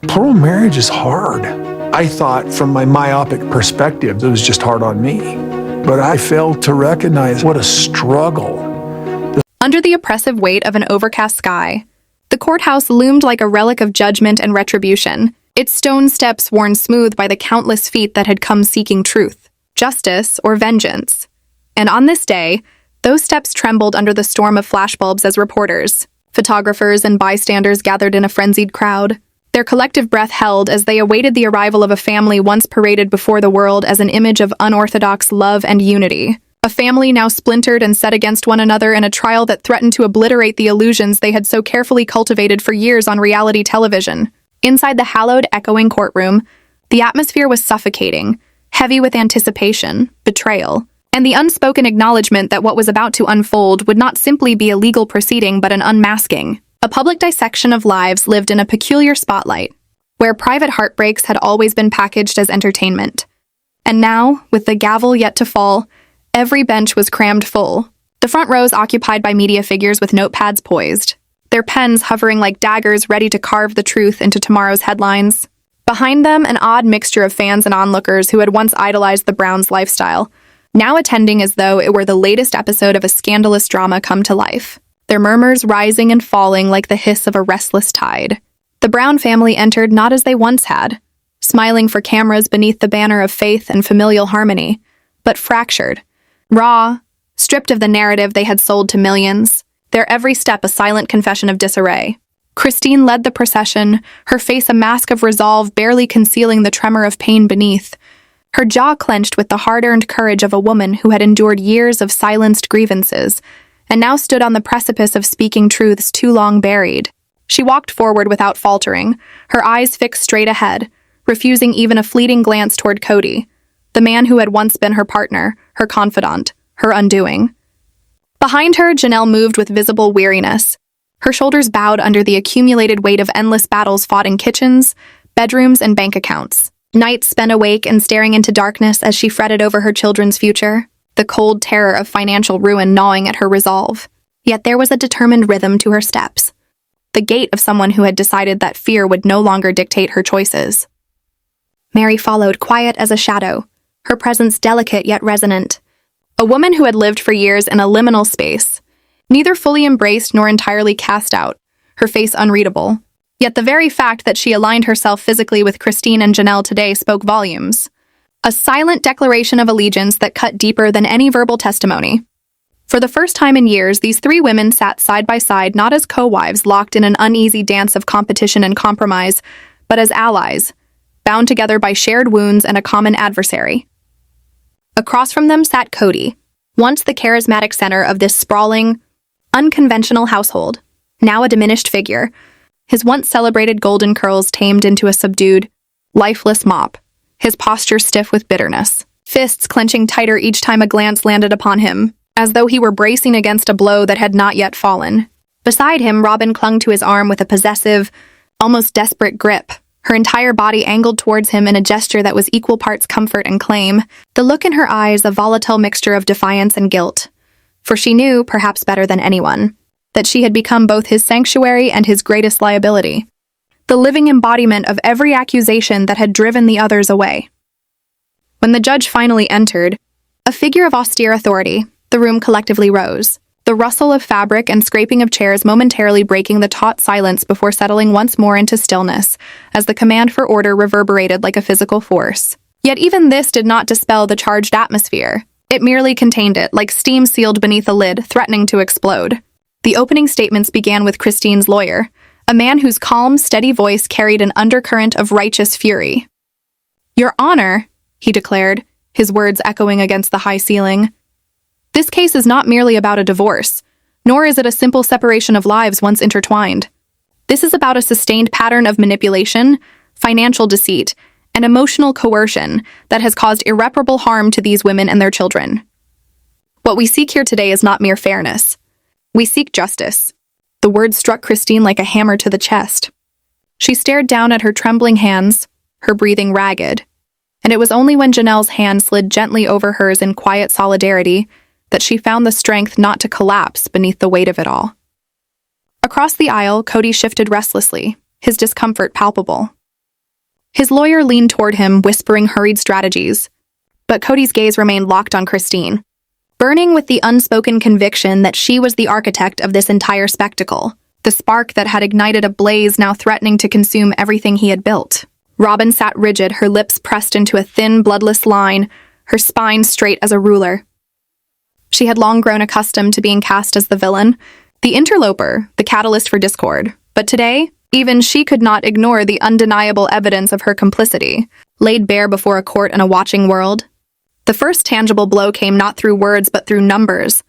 Plural marriage is hard. I thought from my myopic perspective, it was just hard on me. But I failed to recognize what a struggle. Under the oppressive weight of an overcast sky, the courthouse loomed like a relic of judgment and retribution, its stone steps worn smooth by the countless feet that had come seeking truth, justice, or vengeance. And on this day, those steps trembled under the storm of flashbulbs as reporters, photographers, and bystanders gathered in a frenzied crowd. Their collective breath held as they awaited the arrival of a family once paraded before the world as an image of unorthodox love and unity. A family now splintered and set against one another in a trial that threatened to obliterate the illusions they had so carefully cultivated for years on reality television. Inside the hallowed, echoing courtroom, the atmosphere was suffocating, heavy with anticipation, betrayal, and the unspoken acknowledgement that what was about to unfold would not simply be a legal proceeding but an unmasking. A public dissection of lives lived in a peculiar spotlight, where private heartbreaks had always been packaged as entertainment. And now, with the gavel yet to fall, every bench was crammed full, the front rows occupied by media figures with notepads poised, their pens hovering like daggers ready to carve the truth into tomorrow's headlines. Behind them, an odd mixture of fans and onlookers who had once idolized the Browns' lifestyle, now attending as though it were the latest episode of a scandalous drama come to life, their murmurs rising and falling like the hiss of a restless tide. The Brown family entered not as they once had, smiling for cameras beneath the banner of faith and familial harmony, but fractured, raw, stripped of the narrative they had sold to millions, their every step a silent confession of disarray. Christine led the procession, her face a mask of resolve barely concealing the tremor of pain beneath, her jaw clenched with the hard-earned courage of a woman who had endured years of silenced grievances and now stood on the precipice of speaking truths too long buried. She walked forward without faltering, her eyes fixed straight ahead, refusing even a fleeting glance toward Kody, the man who had once been her partner, her confidant, her undoing. Behind her, Janelle moved with visible weariness, her shoulders bowed under the accumulated weight of endless battles fought in kitchens, bedrooms, and bank accounts. Nights spent awake and staring into darkness as she fretted over her children's future, the cold terror of financial ruin gnawing at her resolve. Yet there was a determined rhythm to her steps, the gait of someone who had decided that fear would no longer dictate her choices. Mary followed, quiet as a shadow, her presence delicate yet resonant. A woman who had lived for years in a liminal space, neither fully embraced nor entirely cast out, her face unreadable. Yet the very fact that she aligned herself physically with Christine and Janelle today spoke volumes. A silent declaration of allegiance that cut deeper than any verbal testimony. For the first time in years, these three women sat side by side not as co-wives locked in an uneasy dance of competition and compromise, but as allies, bound together by shared wounds and a common adversary. Across from them sat Kody, once the charismatic center of this sprawling, unconventional household, now a diminished figure, his once celebrated golden curls tamed into a subdued, lifeless mop, his posture stiff with bitterness, fists clenching tighter each time a glance landed upon him, as though he were bracing against a blow that had not yet fallen. Beside him, Robin clung to his arm with a possessive, almost desperate grip, her entire body angled towards him in a gesture that was equal parts comfort and claim, the look in her eyes a volatile mixture of defiance and guilt. For she knew, perhaps better than anyone, that she had become both his sanctuary and his greatest liability, the living embodiment of every accusation that had driven the others away. When the judge finally entered, a figure of austere authority, the room collectively rose, the rustle of fabric and scraping of chairs momentarily breaking the taut silence before settling once more into stillness, as the command for order reverberated like a physical force. Yet even this did not dispel the charged atmosphere. It merely contained it, like steam sealed beneath a lid, threatening to explode. The opening statements began with Christine's lawyer, a man whose calm, steady voice carried an undercurrent of righteous fury. "Your Honor," he declared, his words echoing against the high ceiling, "this case is not merely about a divorce, nor is it a simple separation of lives once intertwined. This is about a sustained pattern of manipulation, financial deceit, and emotional coercion that has caused irreparable harm to these women and their children. What we seek here today is not mere fairness. We seek justice." The words struck Christine like a hammer to the chest. She stared down at her trembling hands, her breathing ragged, and it was only when Janelle's hand slid gently over hers in quiet solidarity that she found the strength not to collapse beneath the weight of it all. Across the aisle, Kody shifted restlessly, his discomfort palpable. His lawyer leaned toward him, whispering hurried strategies. But Kody's gaze remained locked on Christine, burning with the unspoken conviction that she was the architect of this entire spectacle, the spark that had ignited a blaze now threatening to consume everything he had built. Robin sat rigid, her lips pressed into a thin, bloodless line, her spine straight as a ruler. She had long grown accustomed to being cast as the villain, the interloper, the catalyst for discord. But today, even she could not ignore the undeniable evidence of her complicity, laid bare before a court and a watching world. The first tangible blow came not through words but through numbers.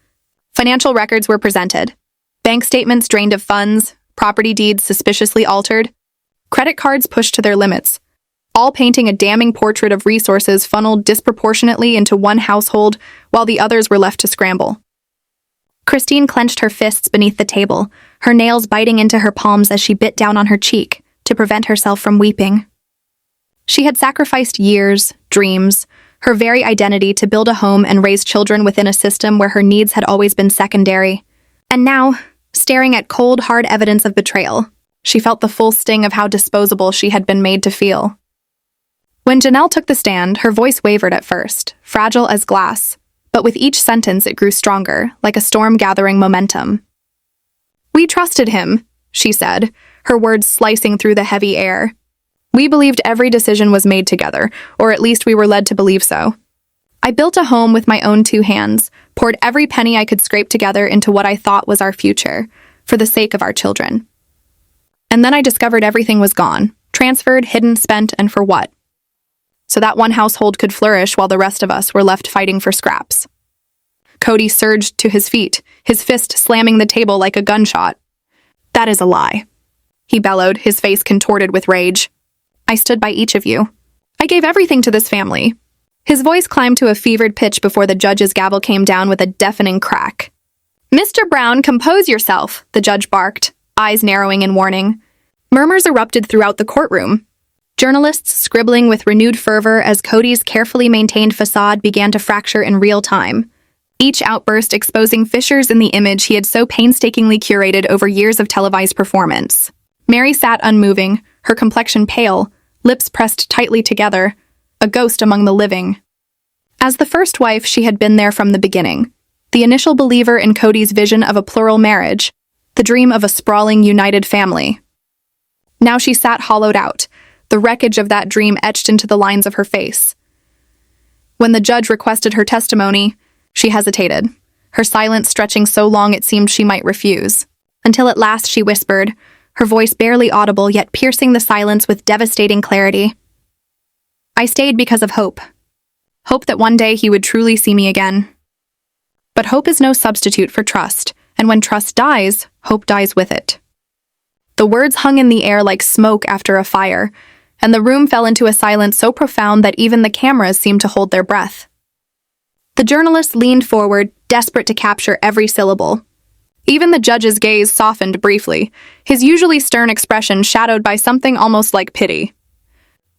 Financial records were presented. Bank statements drained of funds, property deeds suspiciously altered, credit cards pushed to their limits, all painting a damning portrait of resources funneled disproportionately into one household while the others were left to scramble. Christine clenched her fists beneath the table, her nails biting into her palms as she bit down on her cheek to prevent herself from weeping. She had sacrificed years, dreams, her very identity to build a home and raise children within a system where her needs had always been secondary. And now, staring at cold, hard evidence of betrayal, she felt the full sting of how disposable she had been made to feel. When Janelle took the stand, her voice wavered at first, fragile as glass, but with each sentence it grew stronger, like a storm gathering momentum. "We trusted him," she said, her words slicing through the heavy air. "We believed every decision was made together, or at least we were led to believe so. I built a home with my own 2 hands, poured every penny I could scrape together into what I thought was our future, for the sake of our children. And then I discovered everything was gone, transferred, hidden, spent, and for what? So that one household could flourish while the rest of us were left fighting for scraps." Kody surged to his feet, his fist slamming the table like a gunshot. "That is a lie," he bellowed, his face contorted with rage. "I stood by each of you. I gave everything to this family." His voice climbed to a fevered pitch before the judge's gavel came down with a deafening crack. "Mr. Brown, compose yourself," the judge barked, eyes narrowing in warning. Murmurs erupted throughout the courtroom, journalists scribbling with renewed fervor as Kody's carefully maintained facade began to fracture in real time, each outburst exposing fissures in the image he had so painstakingly curated over years of televised performance. Mary sat unmoving, her complexion pale, lips pressed tightly together, a ghost among the living. As the first wife, she had been there from the beginning, the initial believer in Kody's vision of a plural marriage, the dream of a sprawling, united family. Now she sat hollowed out, the wreckage of that dream etched into the lines of her face. When the judge requested her testimony, she hesitated, her silence stretching so long it seemed she might refuse, until at last she whispered, her voice barely audible yet piercing the silence with devastating clarity. "I stayed because of hope. Hope that one day he would truly see me again. But hope is no substitute for trust, and when trust dies, hope dies with it." The words hung in the air like smoke after a fire, and the room fell into a silence so profound that even the cameras seemed to hold their breath. The journalist leaned forward, desperate to capture every syllable. Even the judge's gaze softened briefly, his usually stern expression shadowed by something almost like pity.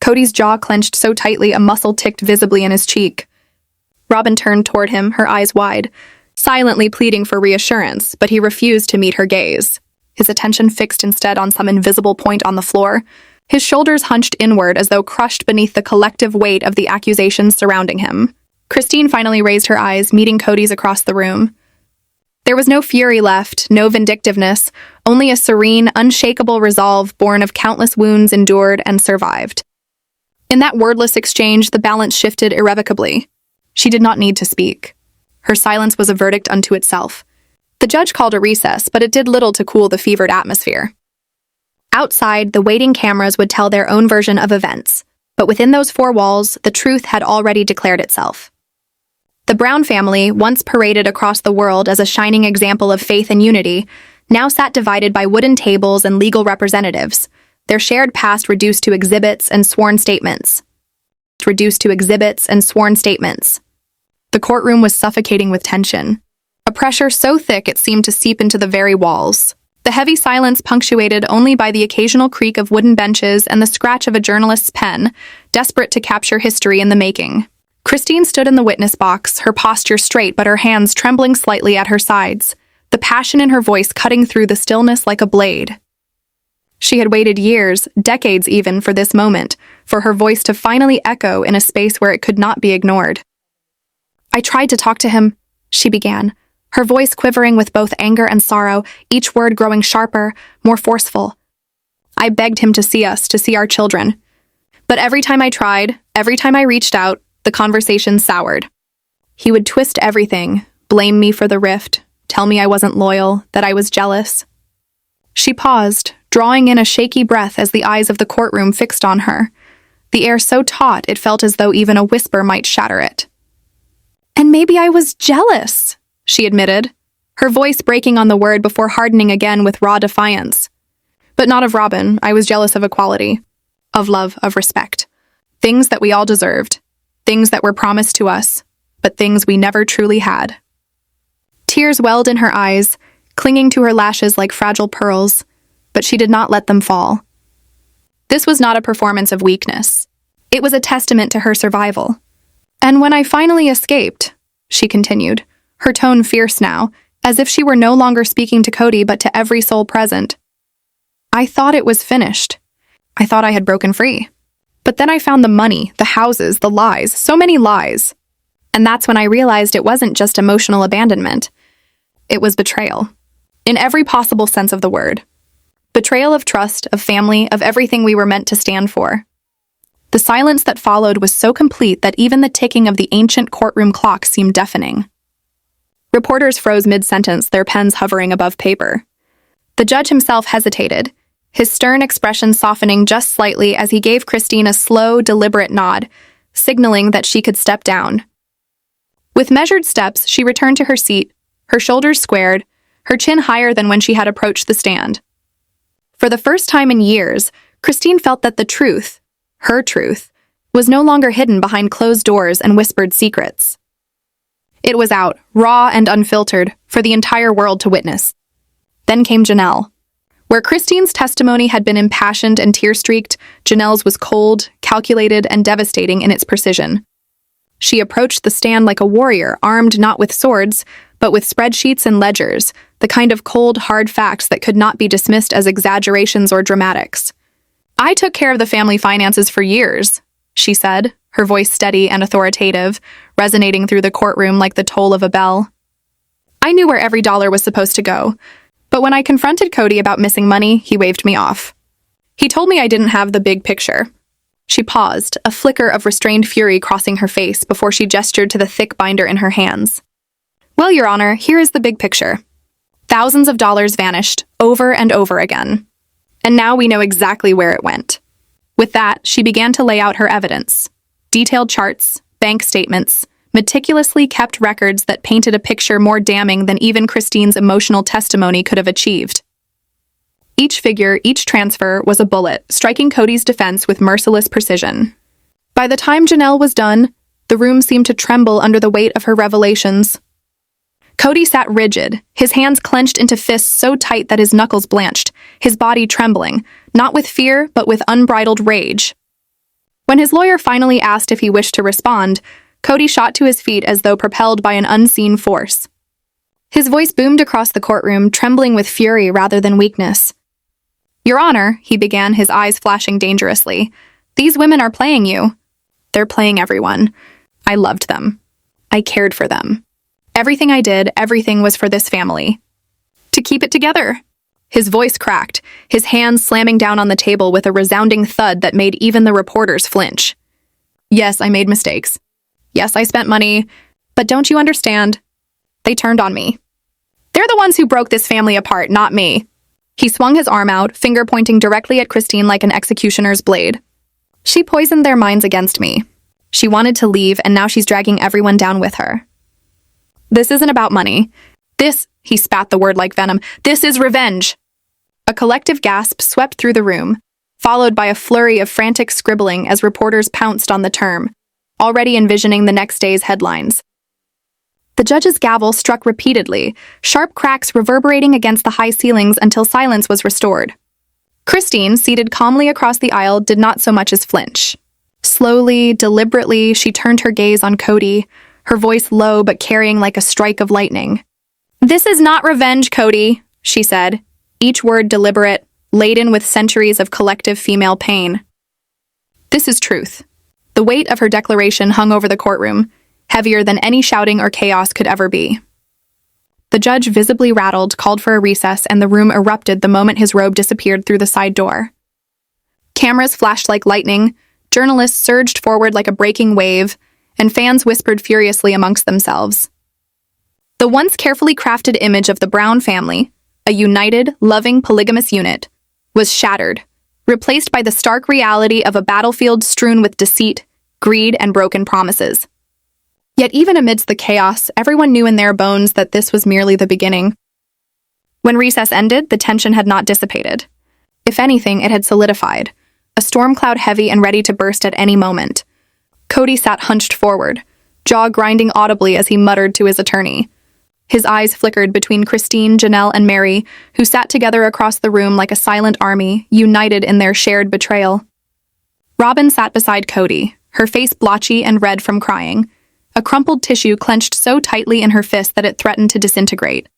Kody's jaw clenched so tightly a muscle ticked visibly in his cheek. Robin turned toward him, her eyes wide, silently pleading for reassurance, but he refused to meet her gaze, his attention fixed instead on some invisible point on the floor, his shoulders hunched inward as though crushed beneath the collective weight of the accusations surrounding him. Christine finally raised her eyes, meeting Kody's across the room. There was no fury left, no vindictiveness, only a serene, unshakable resolve born of countless wounds endured and survived. In that wordless exchange, the balance shifted irrevocably. She did not need to speak. Her silence was a verdict unto itself. The judge called a recess, but it did little to cool the fevered atmosphere. Outside, the waiting cameras would tell their own version of events, but within those 4 walls, the truth had already declared itself. The Brown family, once paraded across the world as a shining example of faith and unity, now sat divided by wooden tables and legal representatives, their shared past reduced to exhibits and sworn statements. The courtroom was suffocating with tension, a pressure so thick it seemed to seep into the very walls. The heavy silence punctuated only by the occasional creak of wooden benches and the scratch of a journalist's pen, desperate to capture history in the making. Christine stood in the witness box, her posture straight but her hands trembling slightly at her sides, the passion in her voice cutting through the stillness like a blade. She had waited years, decades even, for this moment, for her voice to finally echo in a space where it could not be ignored. "I tried to talk to him," she began, her voice quivering with both anger and sorrow, each word growing sharper, more forceful. "I begged him to see us, to see our children. But every time I tried, every time I reached out, the conversation soured. He would twist everything, blame me for the rift, tell me I wasn't loyal, that I was jealous." She paused, drawing in a shaky breath as the eyes of the courtroom fixed on her, the air so taut it felt as though even a whisper might shatter it. "And maybe I was jealous," she admitted, her voice breaking on the word before hardening again with raw defiance. "But not of Robin. I was jealous of equality, of love, of respect. Things that we all deserved, things that were promised to us, but things we never truly had." Tears welled in her eyes, clinging to her lashes like fragile pearls, but she did not let them fall. This was not a performance of weakness. It was a testament to her survival. "And when I finally escaped," she continued, her tone fierce now, as if she were no longer speaking to Kody but to every soul present, "I thought it was finished. I thought I had broken free. But then I found the money, the houses, the lies, so many lies. And that's when I realized it wasn't just emotional abandonment. It was betrayal. In every possible sense of the word. Betrayal of trust, of family, of everything we were meant to stand for. The silence that followed was so complete that even the ticking of the ancient courtroom clock seemed deafening. Reporters froze mid-sentence, their pens hovering above paper. The judge himself hesitated, his stern expression softening just slightly as he gave Christine a slow, deliberate nod, signaling that she could step down. With measured steps, she returned to her seat, her shoulders squared, her chin higher than when she had approached the stand. For the first time in years, Christine felt that the truth, her truth, was no longer hidden behind closed doors and whispered secrets. It was out, raw and unfiltered, for the entire world to witness. Then came Janelle. Where Christine's testimony had been impassioned and tear-streaked, Janelle's was cold, calculated, and devastating in its precision. She approached the stand like a warrior, armed not with swords, but with spreadsheets and ledgers, the kind of cold, hard facts that could not be dismissed as exaggerations or dramatics. "I took care of the family finances for years," she said, her voice steady and authoritative, resonating through the courtroom like the toll of a bell. "I knew where every dollar was supposed to go, but when I confronted Kody about missing money, he waved me off. He told me I didn't have the big picture." She paused, a flicker of restrained fury crossing her face before she gestured to the thick binder in her hands. "Well, Your Honor, here is the big picture. Thousands of dollars vanished, over and over again. And now we know exactly where it went." With that, she began to lay out her evidence. Detailed charts, bank statements, meticulously kept records that painted a picture more damning than even Christine's emotional testimony could have achieved. Each figure, each transfer, was a bullet, striking Kody's defense with merciless precision. By the time Janelle was done, the room seemed to tremble under the weight of her revelations. Kody sat rigid, his hands clenched into fists so tight that his knuckles blanched, his body trembling, not with fear, but with unbridled rage. When his lawyer finally asked if he wished to respond, Kody shot to his feet as though propelled by an unseen force. His voice boomed across the courtroom, trembling with fury rather than weakness. "Your Honor," he began, his eyes flashing dangerously, "these women are playing you. They're playing everyone. I loved them. I cared for them. Everything I did, everything was for this family. To keep it together." His voice cracked, his hands slamming down on the table with a resounding thud that made even the reporters flinch. "Yes, I made mistakes. Yes, I spent money. But don't you understand? They turned on me. They're the ones who broke this family apart, not me." He swung his arm out, finger pointing directly at Christine like an executioner's blade. "She poisoned their minds against me. She wanted to leave, and now she's dragging everyone down with her. This isn't about money. This," he spat the word like venom, "this is revenge." A collective gasp swept through the room, followed by a flurry of frantic scribbling as reporters pounced on the term, already envisioning the next day's headlines. The judge's gavel struck repeatedly, sharp cracks reverberating against the high ceilings until silence was restored. Christine, seated calmly across the aisle, did not so much as flinch. Slowly, deliberately, she turned her gaze on Kody, her voice low but carrying like a strike of lightning. "This is not revenge, Kody," she said, each word deliberate, laden with centuries of collective female pain. "This Mrs. Truth. The weight of her declaration hung over the courtroom, heavier than any shouting or chaos could ever be. The judge, visibly rattled, called for a recess, and the room erupted the moment his robe disappeared through the side door. Cameras flashed like lightning, journalists surged forward like a breaking wave, and fans whispered furiously amongst themselves. The once carefully crafted image of the Brown family, a united, loving, polygamous unit, was shattered, replaced by the stark reality of a battlefield strewn with deceit, greed, and broken promises. Yet even amidst the chaos, everyone knew in their bones that this was merely the beginning. When recess ended, the tension had not dissipated. If anything, it had solidified, a storm cloud heavy and ready to burst at any moment. Kody sat hunched forward, jaw grinding audibly as he muttered to his attorney. His eyes flickered between Christine, Janelle, and Mary, who sat together across the room like a silent army, united in their shared betrayal. Robin sat beside Kody, her face blotchy and red from crying, a crumpled tissue clenched so tightly in her fist that it threatened to disintegrate.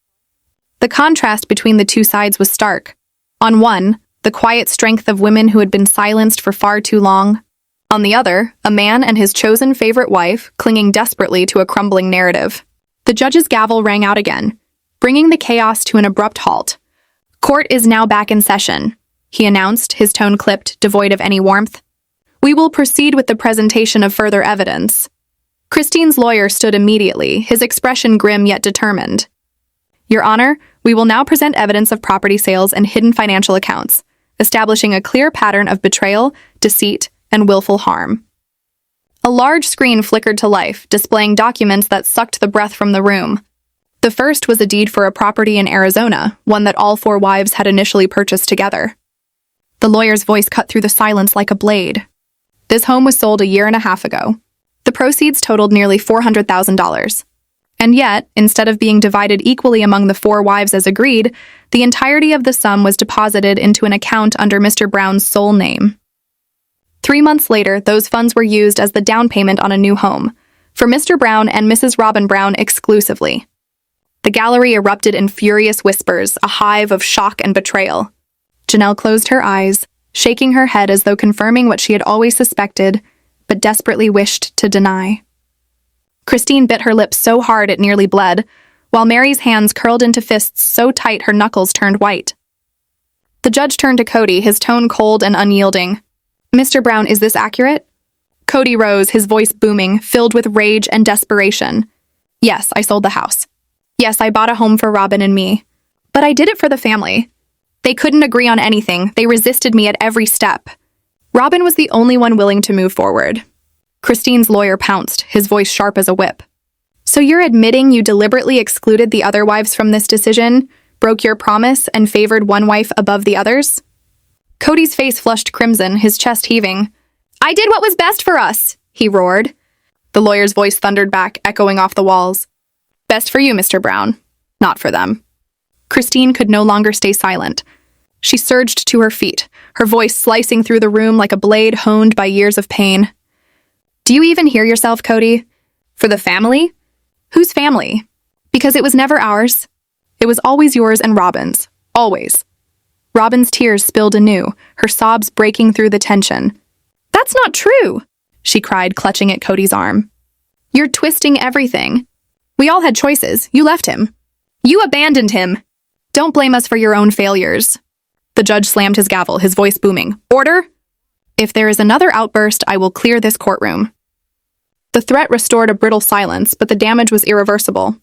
The contrast between the two sides was stark. On one, the quiet strength of women who had been silenced for far too long. On the other, a man and his chosen favorite wife clinging desperately to a crumbling narrative. The judge's gavel rang out again, bringing the chaos to an abrupt halt. "Court is now back in session," he announced, his tone clipped, devoid of any warmth. "We will proceed with the presentation of further evidence." Christine's lawyer stood immediately, his expression grim yet determined. "Your Honor, we will now present evidence of property sales and hidden financial accounts, establishing a clear pattern of betrayal, deceit, and willful harm." A large screen flickered to life, displaying documents that sucked the breath from the room. The first was a deed for a property in Arizona, one that all four wives had initially purchased together. The lawyer's voice cut through the silence like a blade. This home was sold a year and a half ago. The proceeds totaled nearly $400,000. And yet, instead of being divided equally among the four wives as agreed, the entirety of the sum was deposited into an account under Mr. Brown's sole name. 3 months later, those funds were used as the down payment on a new home, for Mr. Brown and Mrs. Robin Brown exclusively. The gallery erupted in furious whispers, a hive of shock and betrayal. Janelle closed her eyes, shaking her head as though confirming what she had always suspected, but desperately wished to deny. Christine bit her lips so hard it nearly bled, while Mary's hands curled into fists so tight her knuckles turned white. The judge turned to Kody, his tone cold and unyielding. "Mr. Brown, is this accurate?" Kody rose, his voice booming, filled with rage and desperation. "Yes, I sold the house. Yes, I bought a home for Robin and me. But I did it for the family. They couldn't agree on anything. They resisted me at every step. Robin was the only one willing to move forward." Christine's lawyer pounced, his voice sharp as a whip. "So you're admitting you deliberately excluded the other wives from this decision, broke your promise, and favored one wife above the others?" Kody's face flushed crimson, his chest heaving. "I did what was best for us," he roared. The lawyer's voice thundered back, echoing off the walls. "Best for you, Mr. Brown. Not for them." Christine could no longer stay silent. She surged to her feet, her voice slicing through the room like a blade honed by years of pain. "Do you even hear yourself, Kody? For the family? Whose family? Because it was never ours. It was always yours and Robin's. Always." Robin's tears spilled anew, her sobs breaking through the tension. "That's not true," she cried, clutching at Kody's arm. "You're twisting everything. We all had choices. You left him. You abandoned him. Don't blame us for your own failures." The judge slammed his gavel, his voice booming. "Order! If there is another outburst, I will clear this courtroom." The threat restored a brittle silence, but the damage was irreversible.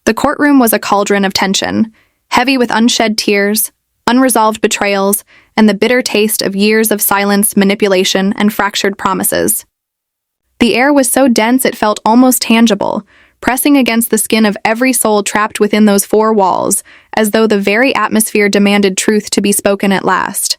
The courtroom was a cauldron of tension, heavy with unshed tears, unresolved betrayals, and the bitter taste of years of silence, manipulation, and fractured promises. The air was so dense it felt almost tangible, pressing against the skin of every soul trapped within those four walls, as though the very atmosphere demanded truth to be spoken at last.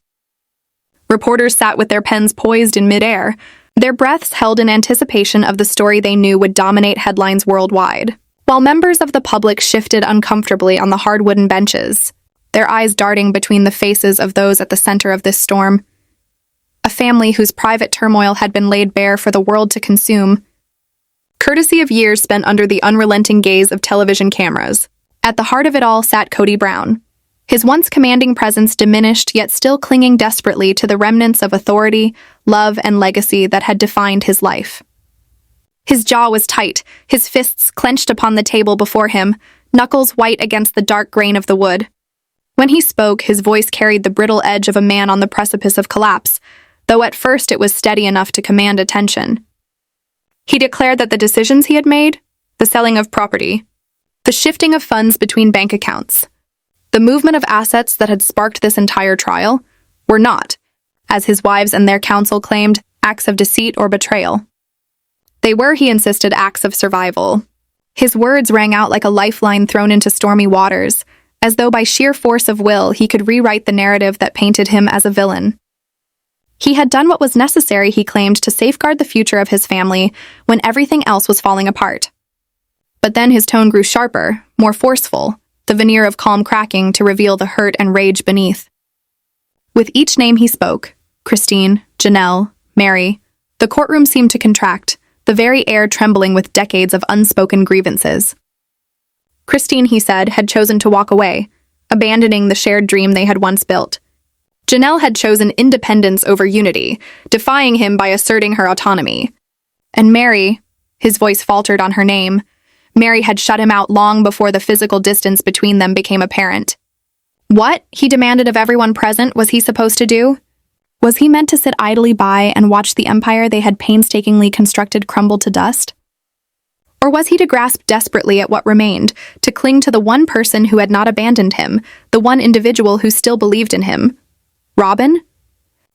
Reporters sat with their pens poised in midair, their breaths held in anticipation of the story they knew would dominate headlines worldwide, while members of the public shifted uncomfortably on the hard wooden benches, their eyes darting between the faces of those at the center of this storm. A family whose private turmoil had been laid bare for the world to consume, courtesy of years spent under the unrelenting gaze of television cameras. At the heart of it all sat Kody Brown, His once commanding presence diminished, yet still clinging desperately to the remnants of authority, love, and legacy that had defined his life. His jaw was tight, his fists clenched upon the table before him, knuckles white against the dark grain of the wood. When he spoke, his voice carried the brittle edge of a man on the precipice of collapse, though at first it was steady enough to command attention. He declared that the decisions he had made, the selling of property, the shifting of funds between bank accounts, the movement of assets that had sparked this entire trial, were not, as his wives and their counsel claimed, acts of deceit or betrayal. They were, he insisted, acts of survival. His words rang out like a lifeline thrown into stormy waters, as though by sheer force of will he could rewrite the narrative that painted him as a villain. He had done what was necessary, he claimed, to safeguard the future of his family when everything else was falling apart. But then his tone grew sharper, more forceful, the veneer of calm cracking to reveal the hurt and rage beneath. With each name he spoke, Christine, Janelle, Mary, the courtroom seemed to contract, the very air trembling with decades of unspoken grievances. Christine, he said, had chosen to walk away, abandoning the shared dream they had once built. Janelle had chosen independence over unity, defying him by asserting her autonomy. And Mary, his voice faltered on her name, Mary had shut him out long before the physical distance between them became apparent. What, he demanded of everyone present, was he supposed to do? Was he meant to sit idly by and watch the empire they had painstakingly constructed crumble to dust? Or was he to grasp desperately at what remained, to cling to the one person who had not abandoned him, the one individual who still believed in him? Robin?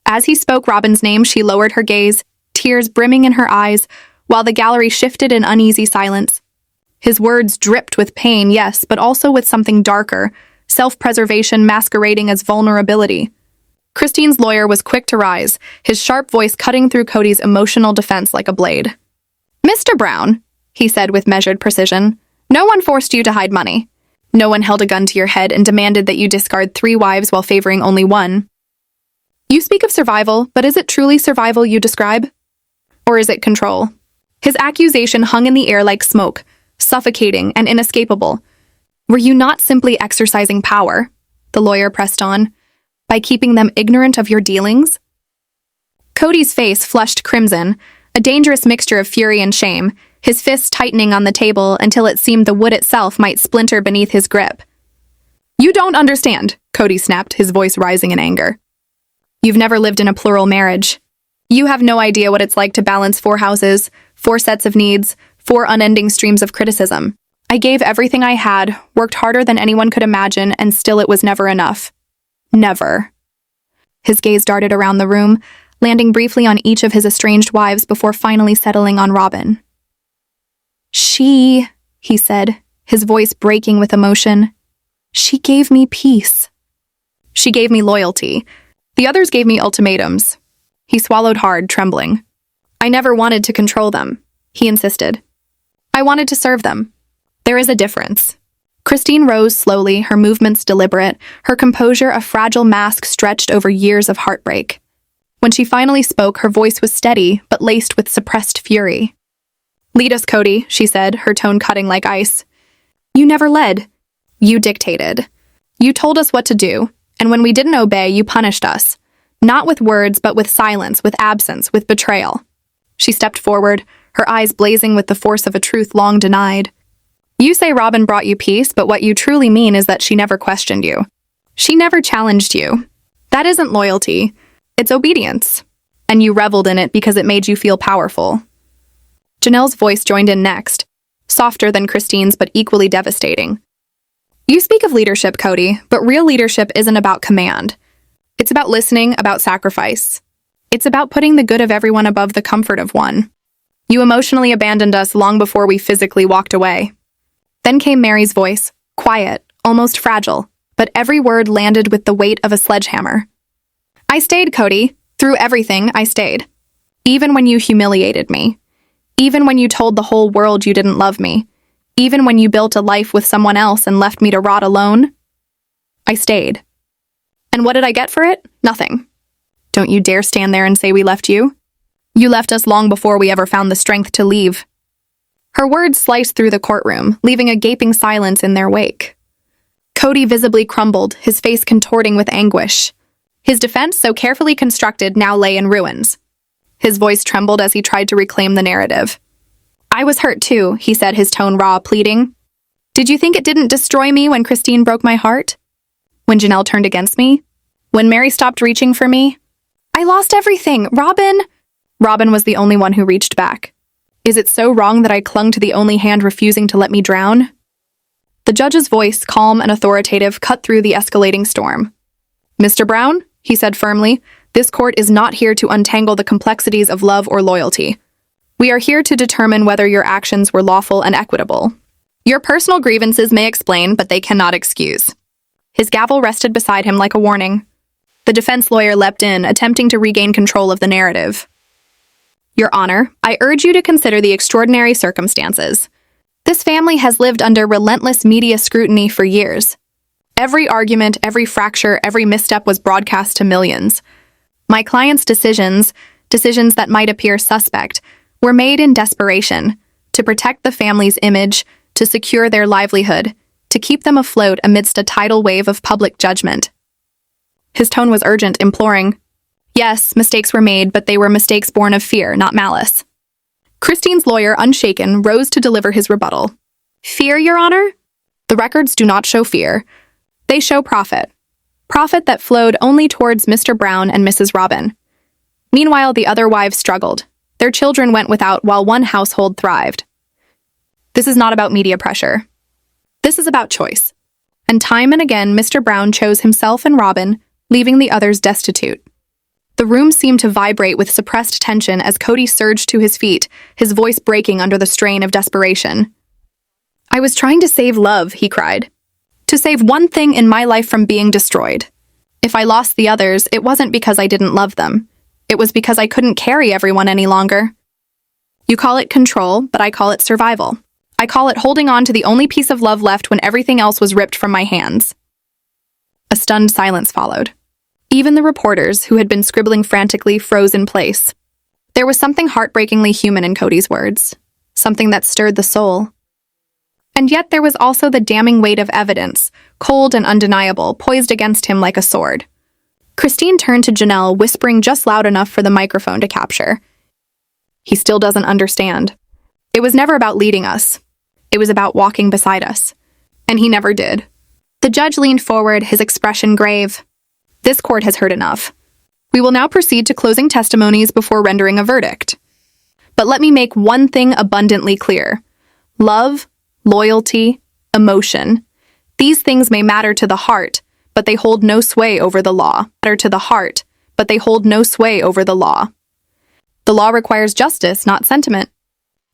As he spoke Robin's name, she lowered her gaze, tears brimming in her eyes, while the gallery shifted in uneasy silence. His words dripped with pain, yes, but also with something darker, self-preservation masquerading as vulnerability. Christine's lawyer was quick to rise, his sharp voice cutting through Kody's emotional defense like a blade. "Mr. Brown," he said with measured precision, "no one forced you to hide money. No one held a gun to your head and demanded that you discard 3 wives while favoring only one. You speak of survival, but is it truly survival you describe? Or is it control?" His accusation hung in the air like smoke, suffocating and inescapable. "Were you not simply exercising power?" the lawyer pressed on, "by keeping them ignorant of your dealings?" Kody's face flushed crimson, a dangerous mixture of fury and shame, his fists tightening on the table until it seemed the wood itself might splinter beneath his grip. "You don't understand," Kody snapped, his voice rising in anger. "You've never lived in a plural marriage. You have no idea what it's like to balance 4 houses, 4 sets of needs, 4 unending streams of criticism. I gave everything I had, worked harder than anyone could imagine, and still it was never enough. Never." His gaze darted around the room, landing briefly on each of his estranged wives before finally settling on Robin. "She," he said, his voice breaking with emotion, "she gave me peace. She gave me loyalty. The others gave me ultimatums." He swallowed hard, trembling. "I never wanted to control them," he insisted. "I wanted to serve them. There is a difference." Christine rose slowly, her movements deliberate, her composure a fragile mask stretched over years of heartbreak. When she finally spoke, her voice was steady, but laced with suppressed fury. "Lead us, Kody," she said, her tone cutting like ice. "You never led. You dictated. You told us what to do, and when we didn't obey, you punished us. Not with words, but with silence, with absence, with betrayal." She stepped forward, her eyes blazing with the force of a truth long denied. "You say Robin brought you peace, but what you truly mean is that she never questioned you. She never challenged you. That isn't loyalty. It's obedience. And you reveled in it because it made you feel powerful." Janelle's voice joined in next, softer than Christine's but equally devastating. "You speak of leadership, Kody, but real leadership isn't about command. It's about listening, about sacrifice. It's about putting the good of everyone above the comfort of one. You emotionally abandoned us long before we physically walked away." Then came Mary's voice, quiet, almost fragile, but every word landed with the weight of a sledgehammer. "I stayed, Kody. Through everything, I stayed. Even when you humiliated me. Even when you told the whole world you didn't love me. Even when you built a life with someone else and left me to rot alone. I stayed. And what did I get for it? Nothing. Don't you dare stand there and say we left you. You left us long before we ever found the strength to leave." Her words sliced through the courtroom, leaving a gaping silence in their wake. Kody visibly crumbled, his face contorting with anguish. His defense, so carefully constructed, now lay in ruins. His voice trembled as he tried to reclaim the narrative. "I was hurt too," he said, his tone raw, pleading. "Did you think it didn't destroy me when Christine broke my heart? When Janelle turned against me? When Mary stopped reaching for me? I lost everything. Robin!" Robin was the only one who reached back. "Is it so wrong that I clung to the only hand refusing to let me drown?" The judge's voice, calm and authoritative, cut through the escalating storm. "Mr. Brown," he said firmly, "this court is not here to untangle the complexities of love or loyalty. We are here to determine whether your actions were lawful and equitable. Your personal grievances may explain, but they cannot excuse." His gavel rested beside him like a warning. The defense lawyer leapt in, attempting to regain control of the narrative. "Your Honor, I urge you to consider the extraordinary circumstances. This family has lived under relentless media scrutiny for years. Every argument, every fracture, every misstep was broadcast to millions. My client's decisions that might appear suspect, were made in desperation, to protect the family's image, to secure their livelihood, to keep them afloat amidst a tidal wave of public judgment." His tone was urgent, imploring. Yes, mistakes were made, but they were mistakes born of fear, not malice. Christine's lawyer, unshaken, rose to deliver his rebuttal. "Fear, Your Honor? The records do not show fear. They show profit. Profit that flowed only towards Mr. Brown and Mrs. Robin. Meanwhile, the other wives struggled. Their children went without while one household thrived. This is not about media pressure. This is about choice. And time and again, Mr. Brown chose himself and Robin, leaving the others destitute." The room seemed to vibrate with suppressed tension as Kody surged to his feet, his voice breaking under the strain of desperation. "I was trying to save love," he cried. "To save one thing in my life from being destroyed. If I lost the others, it wasn't because I didn't love them. It was because I couldn't carry everyone any longer. You call it control, but I call it survival. I call it holding on to the only piece of love left when everything else was ripped from my hands." A stunned silence followed. Even the reporters, who had been scribbling frantically, froze in place. There was something heartbreakingly human in Kody's words, something that stirred the soul. And yet there was also the damning weight of evidence, cold and undeniable, poised against him like a sword. Christine turned to Janelle, whispering just loud enough for the microphone to capture. "He still doesn't understand. It was never about leading us. It was about walking beside us. And he never did." The judge leaned forward, his expression grave. "This court has heard enough. We will now proceed to closing testimonies before rendering a verdict. But let me make one thing abundantly clear. Love, loyalty, emotion. These things may matter to the heart, but they hold no sway over the law. Matter to the heart, but they hold no sway over the law. The law requires justice, not sentiment."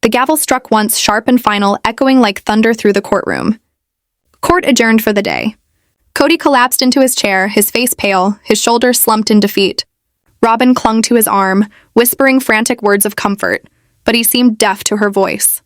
The gavel struck once, sharp and final, echoing like thunder through the courtroom. Court adjourned for the day. Kody collapsed into his chair, his face pale, his shoulders slumped in defeat. Robin clung to his arm, whispering frantic words of comfort, but he seemed deaf to her voice.